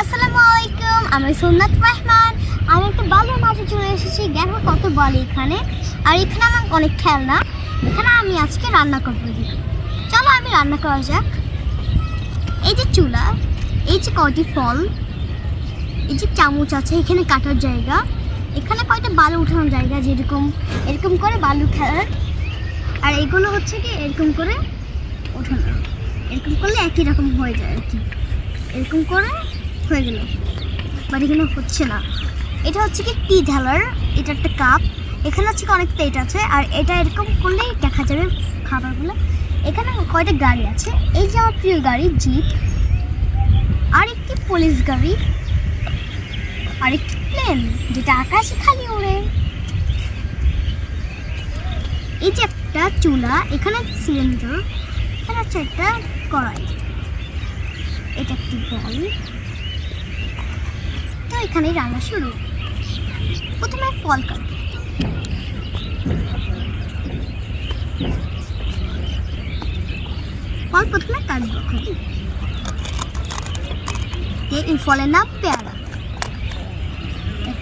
আসসালামু আলাইকুম, আমি সুন্নাত রহমান। আমি একটা বালুর মাঝে চলে এসেছি। দেখো কত বল এখানে, আর এখানে আমার অনেক খেলনা। এখানে আমি আজকে রান্না করবো। চলো আমি রান্না করা যাক। এই যে চুলা, এই যে কয়টি ফল, এই যে চামচ আছে, এখানে কাটার জায়গা, এখানে কয়টা বালু উঠানোর জায়গা, যেরকম এরকম করে বালু খেলার। আর এগুলো হচ্ছে কি এরকম করে ওঠানো, এরকম করলে একই রকম হয়ে যায় আর কি। এরকম করে হয়ে গেল, বাট এখানে হচ্ছে না। এটা হচ্ছে কি টি ঢালার, এটা একটা কাপ। এখানে হচ্ছে কি অনেক প্লেট আছে, আর এটা এরকম করলেই দেখা যাবে খাবারগুলো। এখানে কয়টা গাড়ি আছে, এই যে আমার প্রিয় গাড়ি জিপ, আর একটি পুলিশ গাড়ি, আর একটি প্লেন যেটা আকাশে খালি ওড়ে। এই যে একটা চুলা, এখানে সিলিন্ডার, এখানে হচ্ছে একটা কড়াই, এটা একটি বল। তো এখানে রান্না শুরু। প্রথমে ফল কাটবো। ফল প্রথমে কাটবো। এই ফলের নাম পেয়ারা।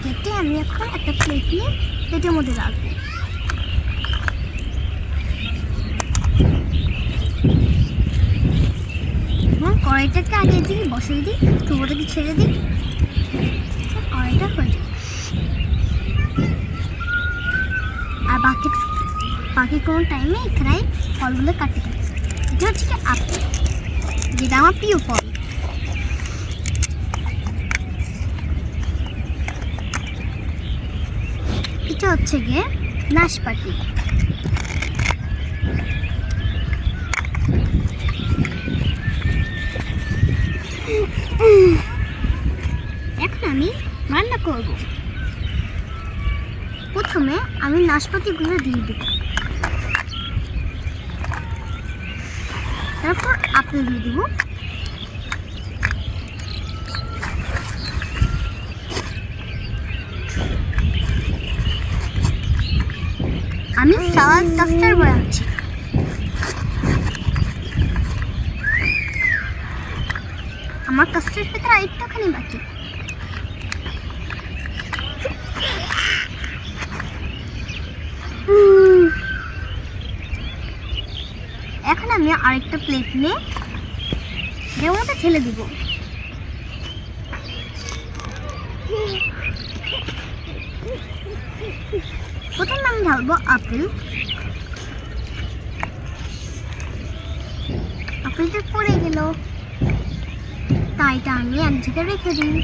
কেটে আমি এখন একটা প্লেট নিয়ে প্লেটের মধ্যে রাখবো। কড়াইটাকে আগে দিই, বসিয়ে দিই, চুবোটাকে ছেড়ে দিই, কড়াইটা হয়ে যায়। আর বাকি কোনো টাইমে এখানে ফলগুলো কাটতে থাকে। এটা হচ্ছে কি আপেল, যেটা আমার প্রিয় ফল। এটা হচ্ছে গিয়ে নাশপাতি। এখন আমি রান্না করব। প্রথমে আমি নাশপাতিগুলো দিয়ে দেব, তারপর আপেল দিয়ে দেব, আমি সালাদ কাস্টার্ড বানাচ্ছি। আমার কাস্টার্ড পেতে আর একটুখানি বাকি। এখন আমি আরেকটা প্লেট নিয়ে এর মধ্যে ঢেলে দিব। প্রথমে আমি ঢালবো আপেল। আপেলটা পড়ে গেল, তাই এটা আমি এক জায়গায় রেখে দিই।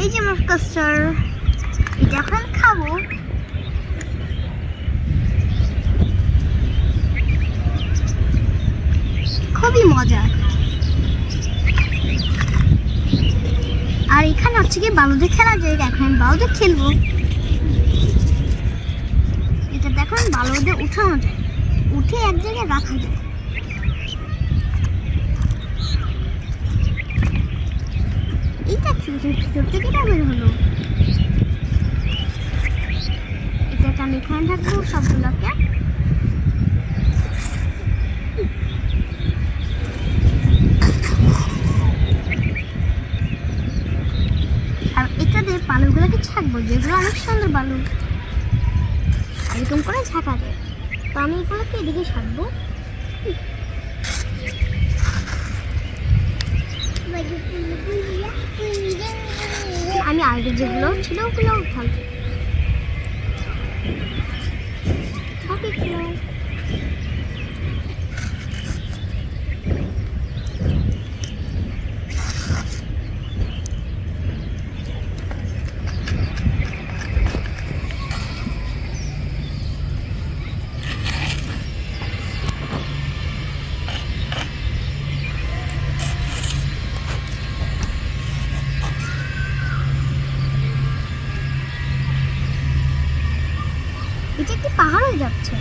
এই যে আমার কাস্টার্ড, এটা এখন খাবো। খুবই মজা। আর এখানে হচ্ছে কি বালুতে খেলা যায়, এখন আমি বালুতে খেলবো। এটা দেখুন বালুতে উঠানো যায়, উঠে এক জায়গায় রাখা যায়। এইটা ভিতর থেকে এটা বের হলো। এটাকে আমি এখানে থাকবো সবগুলোকে। আর এটা দিয়ে বালুগুলোকে ছাকবো, যেগুলো অনেক সুন্দর বালু, এরকম করে ঝাঁকা যায়। তো আমি এগুলোকে এদিকে ছাকবো। আমি আগে যেগুলো ছিল ওগুলো ঢালবো। এটা একটি পাহাড় হয়ে যাচ্ছে।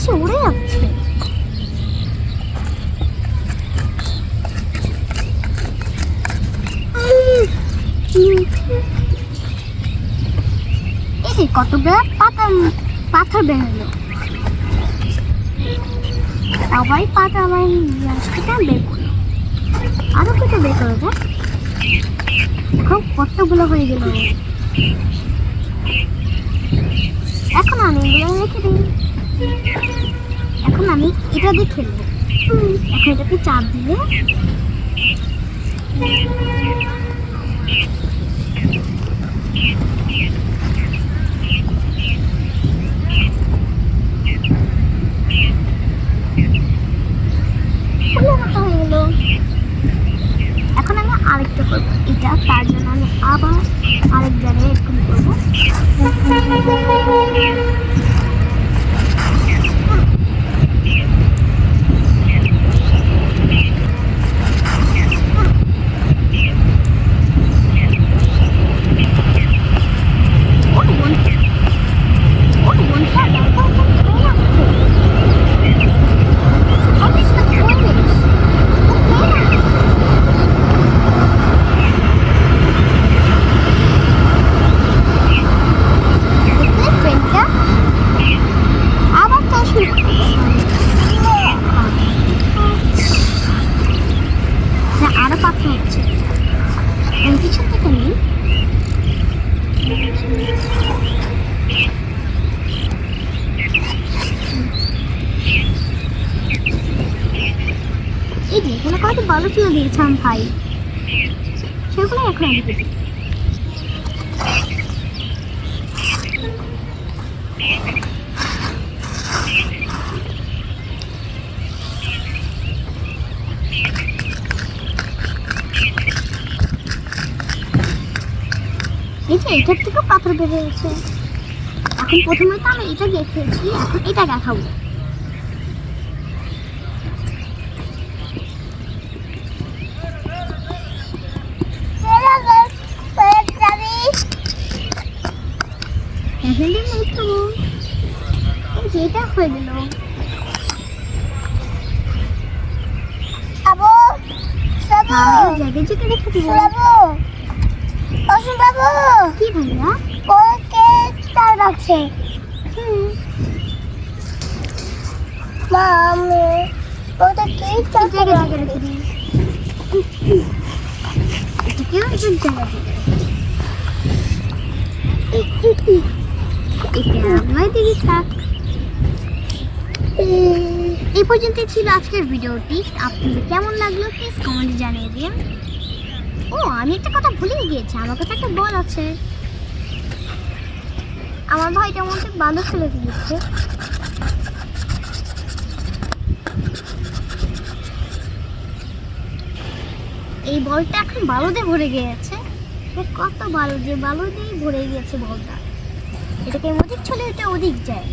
এসে উড়ে যাচ্ছে। এই যে কতগুলো পাথর বের হলো। সবাই পাতা আবার বের করলো, আরো কিছু বের করে দেয়। এখন কতগুলো হয়ে গেল। এখন আমি এগুলো রেখে দিই। এখন আমি এটা দিয়ে খেলবো। এখন এটাকে চাপ দিলে হয়ে গেল। এখন আমি আরেকটা করবো এটা, তার জন্য আমি আবার আরেক জায়গায় এরকম করবো। আরো পাখি হচ্ছে পিছন থেকে নেই। এই যে এখানে কত ভালো ছিল দিয়েছিলাম ভাই, সেগুলো এখন আমি দিই। এই যে এটার থেকেও পাথর বেড়ে গেছে। এখন প্রথমে তো আমি এটা দেখিয়েছি, এখন এটা দেখাবো। এটা হয়ে গেল। জায়গায় যেতে রেখে দিব। কি ভাইয়া ওকে তার রাখছে। মা আমি ওটা কি জায়গা রেখে দিই। এটা কেউ একজন জায়গা দিবে। এটা আমার দিদি থাক। এই পর্যন্তই ছিল আজকের ভিডিওটি। আপনাদের কেমন লাগলো প্লিজ কমেন্টে জানিয়ে দিন। ও আমি একটা কথা ভুলেই গিয়েছি, আমার কাছে একটা বল আছে। আমার ভাইটা মধ্যে বালু ফেলে দিয়েছে। এই বলটা এখন বালু দিয়ে ভরে গিয়েছে। কত বালু দিয়ে ভরে গিয়েছে বলটা। এটাকে ওদিক চলে এটা ওদিক যায়।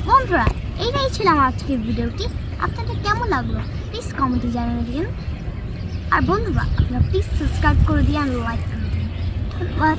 বন্ধুরা এইটাই ছিল আমার আজকের ভিডিওটি। আপনাদের কেমন লাগলো প্লিজ কমেন্টে জানিয়ে দিন। আর বন্ধুরা আপনারা প্লিজ সাবস্ক্রাইব করে দিয়ে আর লাইক করে দিন। ধন্যবাদ।